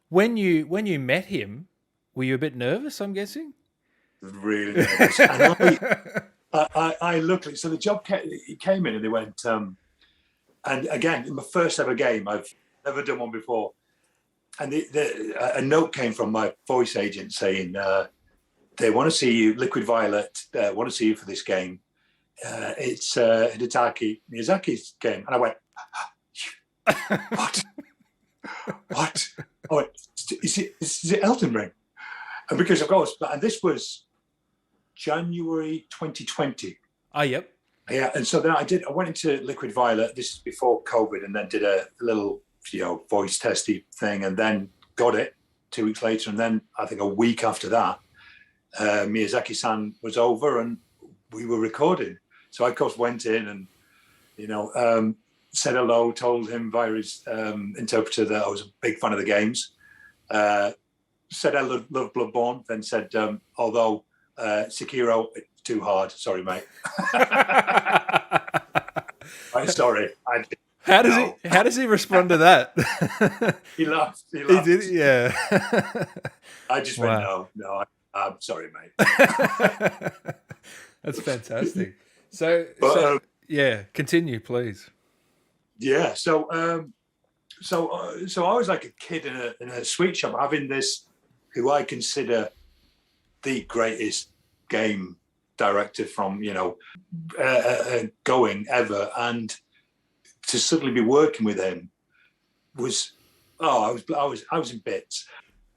When you met him, were you a bit nervous, I'm guessing? Really nervous. And I looked at so the job came in and they went, and again, in my first ever game, I've never done one before. And a note came from my voice agent saying, they want to see you, Liquid Violet, want to see you for this game. It's Hidetaka Miyazaki's game. And I went, what? What? I went, is it Elden Ring? And because of course, and this was January 2020. Oh, yep. Yeah, and so then I went into Liquid Violet. This is before COVID, and then did a little, voice testy thing, and then got it 2 weeks later. And then I think a week after that, Miyazaki-san was over, and we were recording. So I, of course, went in and said hello, told him via his interpreter that I was a big fan of the games. Said I love Bloodborne, then said, although Sekiro, too hard. Sorry, mate. I'm sorry. How does he respond to that? He laughed. He did, yeah. I just went, no, I'm sorry, mate. That's fantastic. So yeah, continue, please. Yeah, so I was like a kid in a sweet shop having this, who I consider the greatest game director from going ever, and to suddenly be working with him was I was in bits.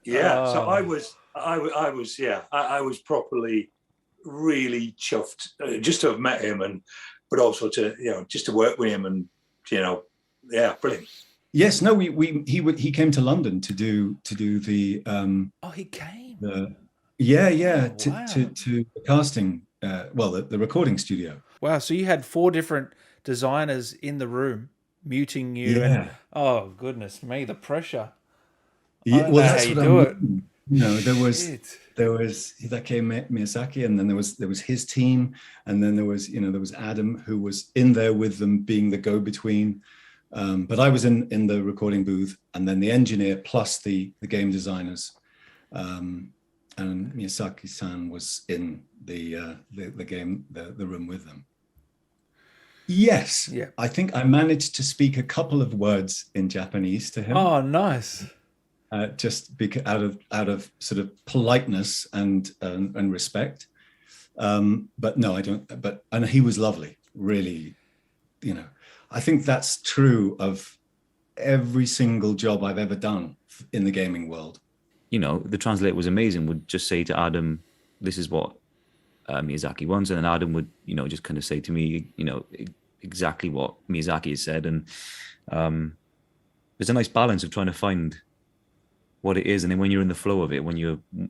Yeah, so I was properly really chuffed just to have met him, but also to just to work with him, and brilliant. Yes, no, he came to London to do the he came. To wow. to the casting, the recording studio. Wow, so you had 4 different designers in the room muting you. Yeah. And, oh goodness me, the pressure. Yeah, well, that's what do it. There was Hidetaka Miyazaki, and then there was his team, and then there was Adam, who was in there with them, being the go-between. But I was in the recording booth, and then the engineer plus the game designers, and Miyazaki-san was in the game the room with them. Yes, yeah. I think I managed to speak a couple of words in Japanese to him. Oh, nice. Just because out of sort of politeness and respect. But no, I don't. And he was lovely, really. I think that's true of every single job I've ever done in the gaming world. The translator was amazing. Would just say to Adam, "This is what Miyazaki wants," and then Adam would, just kind of say to me, exactly what Miyazaki has said. And there's a nice balance of trying to find what it is, and then when you're in the flow of it, when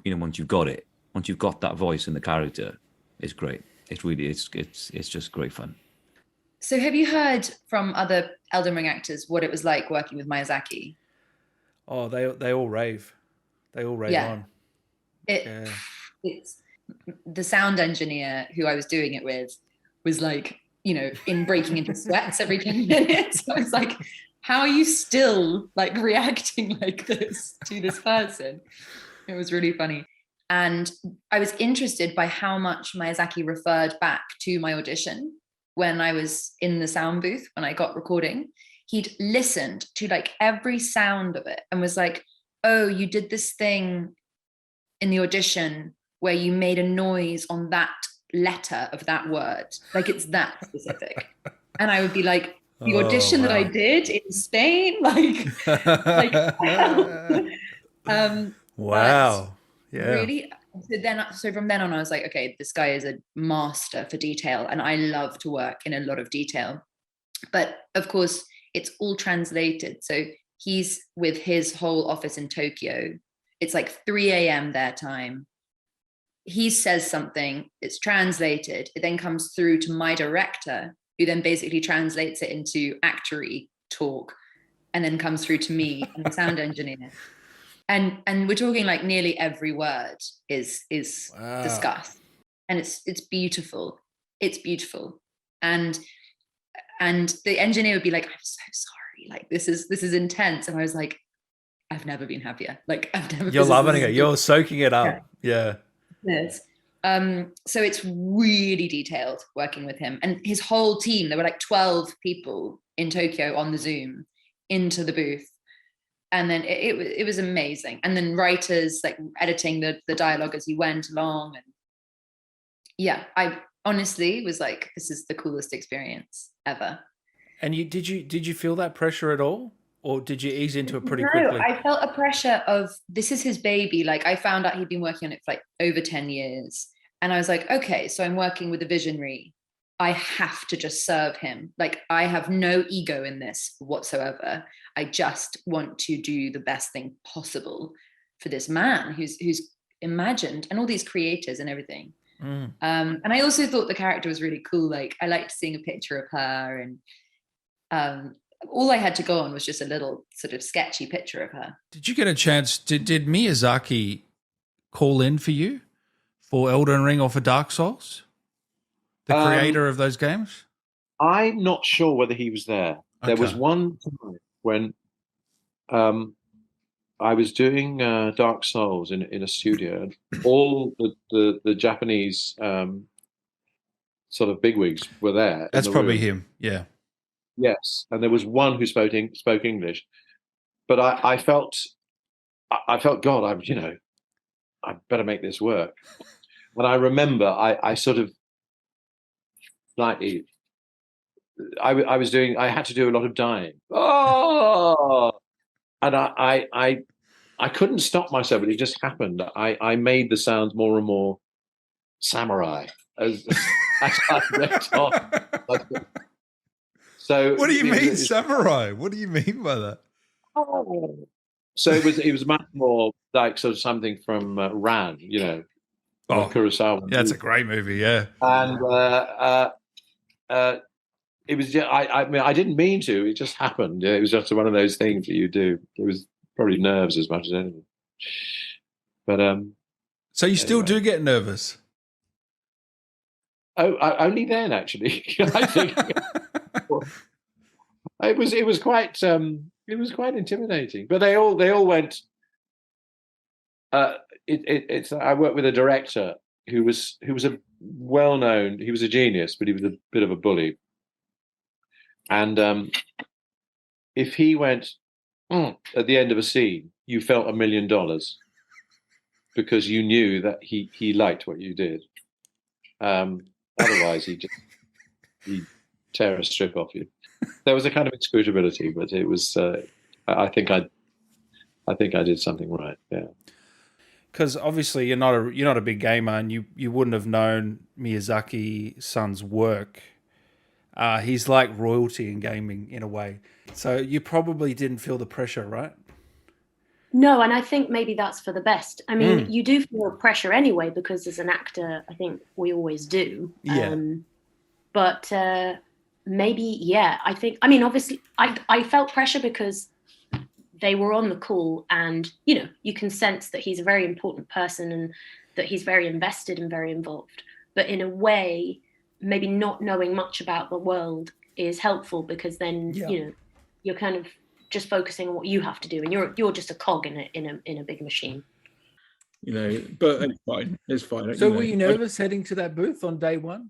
once you've got that voice and the character, it's great. It's really, it's just great fun. So have you heard from other Elden Ring actors what it was like working with Miyazaki? Oh, they all rave. They all rave on. It's the sound engineer who I was doing it with was like, in breaking into sweats every 10 minutes. I was like, how are you still like reacting like this to this person? It was really funny. And I was interested by how much Miyazaki referred back to my audition when I was in the sound booth, when I got recording. He'd listened to like every sound of it and was like, oh, you did this thing in the audition where you made a noise on that letter of that word. Like it's that specific. And I would be like, the audition that I did in Spain, wow. Yeah. Really? So from then on, I was like, okay, this guy is a master for detail, and I love to work in a lot of detail. But of course, it's all translated. So he's with his whole office in Tokyo. It's like 3 a.m. their time. He says something, it's translated. It then comes through to my director, who then basically translates it into actory talk, and then comes through to me and the sound engineer. And we're talking like nearly every word is discussed, and it's beautiful. It's beautiful. And the engineer would be like, I'm so sorry, like this is intense. And I was like, I've never been happier. Like I've never. You're loving physically- it. You're soaking it up. Yeah. Yes. So it's really detailed working with him and his whole team. There were like 12 people in Tokyo on the Zoom into the booth. And then it was amazing. And then writers like editing the dialogue as you went along. And yeah, I honestly was like, this is the coolest experience ever. And did you feel that pressure at all? Or did you ease into it pretty No, quickly? I felt a pressure of, this is his baby. Like I found out he'd been working on it for like over 10 years. And I was like, okay, so I'm working with a visionary. I have to just serve him. Like I have no ego in this whatsoever. I just want to do the best thing possible for this man who's imagined, and all these creators and everything. And I also thought the character was really cool. Like I liked seeing a picture of her, and all I had to go on was just a little sort of sketchy picture of her. Did you get a chance? Did Miyazaki call in for you for Elden Ring or for Dark Souls? The creator of those games? I'm not sure whether he was there. There was Okay. one time when I was doing Dark Souls in a studio, and all the Japanese sort of bigwigs were there. That's in the probably room. him. Yeah. Yes, and there was one who spoke English, but I felt God, I better make this work. And I remember I sort of like I had to do a lot of dying. Oh, and I couldn't stop myself, but it just happened. I made the sounds more and more samurai as I went on. So What do you mean, samurai? What do you mean by that? So it was much more like sort of something from Ran, Kurosawa. Yeah, it's a great movie. Yeah, and it was just, I mean, I didn't mean to. It just happened. Yeah, it was just one of those things that you do. It was probably nerves as much as anything. But so you still do get nervous? Only then, actually. I think it was quite intimidating. But they all went. I worked with a director who was a well-known. He was a genius, but he was a bit of a bully. And if he went at the end of a scene, you felt $1 million because you knew that he liked what you did. Otherwise, he'd tear a strip off you. There was a kind of inscrutability, but it was. I think I did something right. Yeah. Because obviously you're not a big gamer, and you wouldn't have known Miyazaki-san's work. He's like royalty in gaming in a way. So you probably didn't feel the pressure, right? No, and I think maybe that's for the best. I mean, you do feel pressure anyway, because as an actor, I think we always do. Yeah. But maybe, yeah, I think, I mean, obviously, I felt pressure because they were on the call, and, you can sense that he's a very important person and that he's very invested and very involved. But in a way, maybe not knowing much about the world is helpful, because then, you're kind of just focusing on what you have to do, and you're just a cog in a big machine. But it's fine. So were you nervous heading to that booth on day one?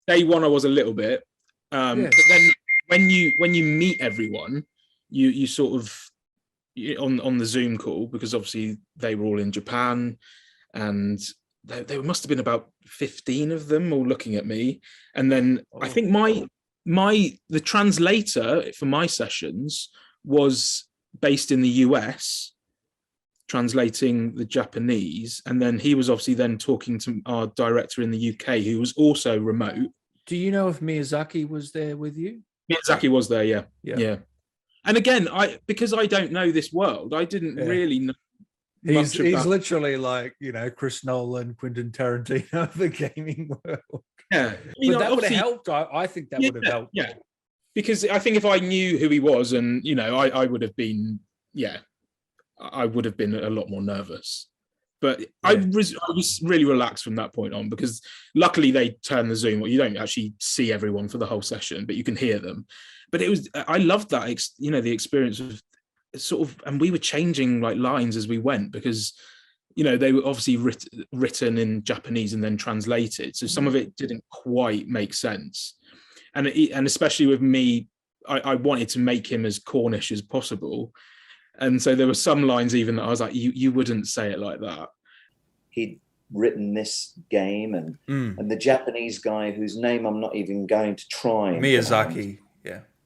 Day one, I was a little bit, but then when you meet everyone, you sort of on the Zoom call, because obviously they were all in Japan, and there must have been about 15 of them all looking at me, and then I think the translator for my sessions was based in the US, translating the Japanese, and then he was obviously then talking to our director in the UK, who was also remote. Do you know if Miyazaki was there with you? Miyazaki was there, yeah. And again, because I don't know this world, I didn't really know. He's literally like, Chris Nolan, Quentin Tarantino of the gaming world. Yeah, but that would have helped. I think that would have helped. Yeah, because I think if I knew who he was, and I would have been, I would have been a lot more nervous. But I was really relaxed from that point on, because luckily they turned the Zoom. You don't actually see everyone for the whole session, but you can hear them. But I loved that, the experience of sort of, and we were changing like lines as we went, because you know they were obviously written in Japanese and then translated, so some of it didn't quite make sense. And especially with me, I wanted to make him as Cornish as possible, and so there were some lines even that I was like, you wouldn't say it like that. He'd written this game, and the Japanese guy whose name I'm not even going to try and Miyazaki.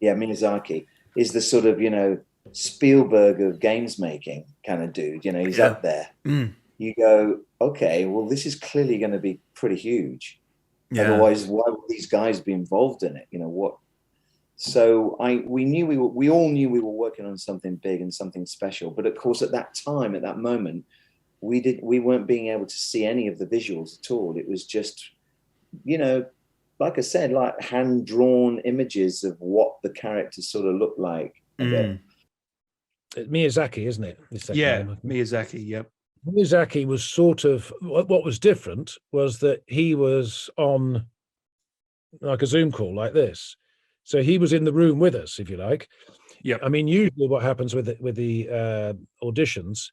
Miyazaki is the sort of, you know, Spielberg of games making kind of dude. You know, he's up there. You go, okay, well, this is clearly going to be pretty huge. Otherwise, why would these guys be involved in it? You know what? So we all knew we were working on something big and something special. But of course, at that time, at that moment, we weren't being able to see any of the visuals at all. It was just, you know, like I said, like hand-drawn images of what the characters sort of look like. Miyazaki, isn't it? Miyazaki, yep. Miyazaki was sort of, what was different was that he was on like a Zoom call like this. So he was in the room with us, if you like. Yeah. I mean, usually what happens with the auditions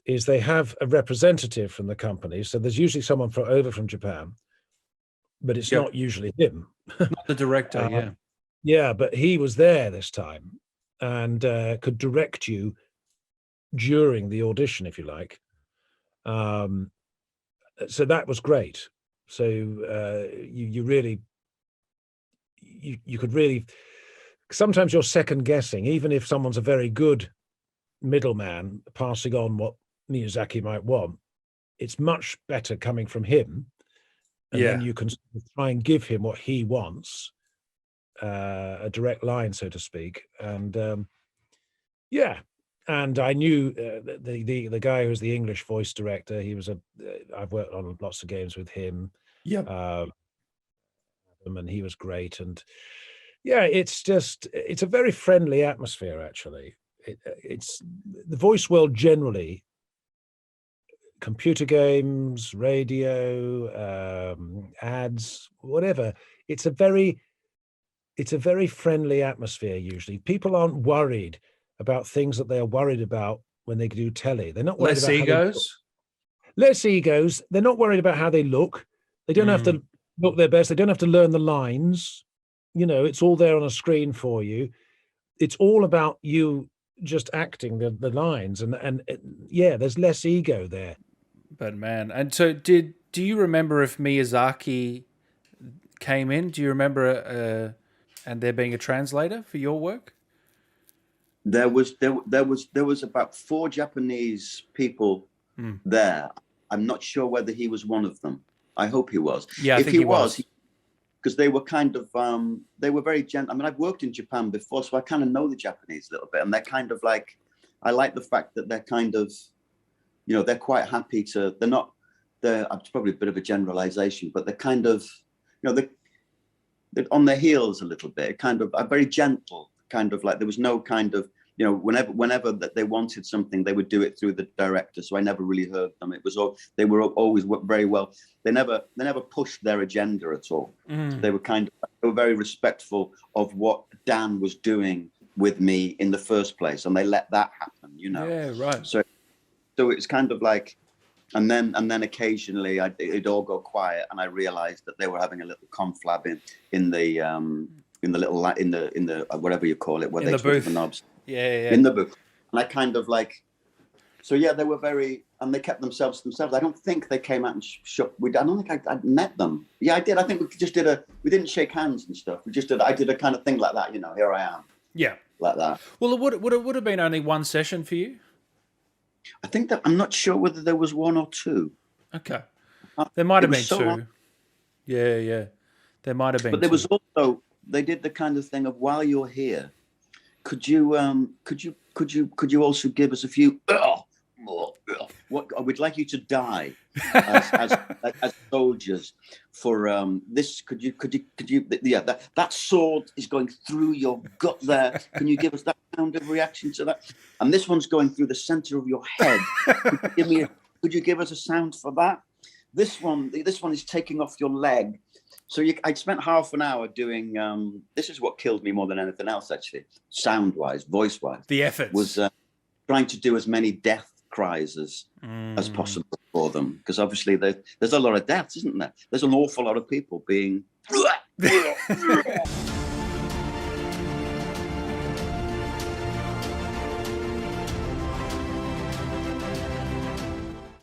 is they have a representative from the company. So there's usually someone over from Japan, but it's not usually him. Not the director, Yeah, but he was there this time and could direct you during the audition, if you like. So that was great. So you really, you could really, sometimes you're second guessing, even if someone's a very good middleman passing on what Miyazaki might want, it's much better coming from him. And then you can try and give him what he wants, a direct line, so to speak. And and I knew the guy who was the English voice director. He was I've worked on lots of games with him. And he was great. And it's a very friendly atmosphere, actually. It's the voice world generally, computer games, radio, ads, whatever. It's a very friendly atmosphere. Usually people aren't worried about things that they are worried about when they do telly. They're not worried less about egos. Less egos. They're not worried about how they look. They don't have to look their best. They don't have to learn the lines. You know, it's all there on a screen for you. It's all about you just acting the lines, and there's less ego there. But man, and so do you remember if Miyazaki came in? Do you remember and there being a translator for your work? There was about 4 Japanese people there. I'm not sure whether he was one of them. I hope he was. Yeah, if he was, because they were kind of they were very gentle. I mean, I've worked in Japan before, so I kind of know the Japanese a little bit, and they're kind of like, I like the fact that they're kind of, you know, they're quite happy to. It's probably a bit of a generalization, but they're kind of, you know, they're on their heels a little bit. Kind of are very gentle. Kind of like there was no kind of, you know, whenever that they wanted something, they would do it through the director. So I never really heard them. It was all, they were always very well. They never pushed their agenda at all. They were very respectful of what Dan was doing with me in the first place, and they let that happen. You know. Yeah, right. So it's kind of like, and then occasionally it'd all go quiet, and I realized that they were having a little conflab in the whatever you call it, where they switch the knobs. Yeah. In the booth. And I kind of like, so yeah, they were very, and they kept themselves to themselves. I don't think they came out and shook. I don't think I met them. Yeah, I did. I think we just we didn't shake hands and stuff. I did a kind of thing like that, you know, here I am. Yeah. Like that. Well, it would have been only one session for you? I think that, I'm not sure whether there was 1 or 2. Okay. There might have been so 2. long. Yeah. There might have been But there 2. was also, they did the kind of thing of, while you're here, could you also give us a few? What we'd like you to die as soldiers for this. Could you? Yeah, that sword is going through your gut there. Can you give us that kind of reaction to that? And this one's going through the center of your head. Could you give us a sound for that? this one is taking off your leg. So I spent half an hour doing, this is what killed me more than anything else, actually, sound-wise, voice-wise. The efforts. Was trying to do as many death cries as possible for them. Because obviously there's a lot of deaths, isn't there? There's an awful lot of people being...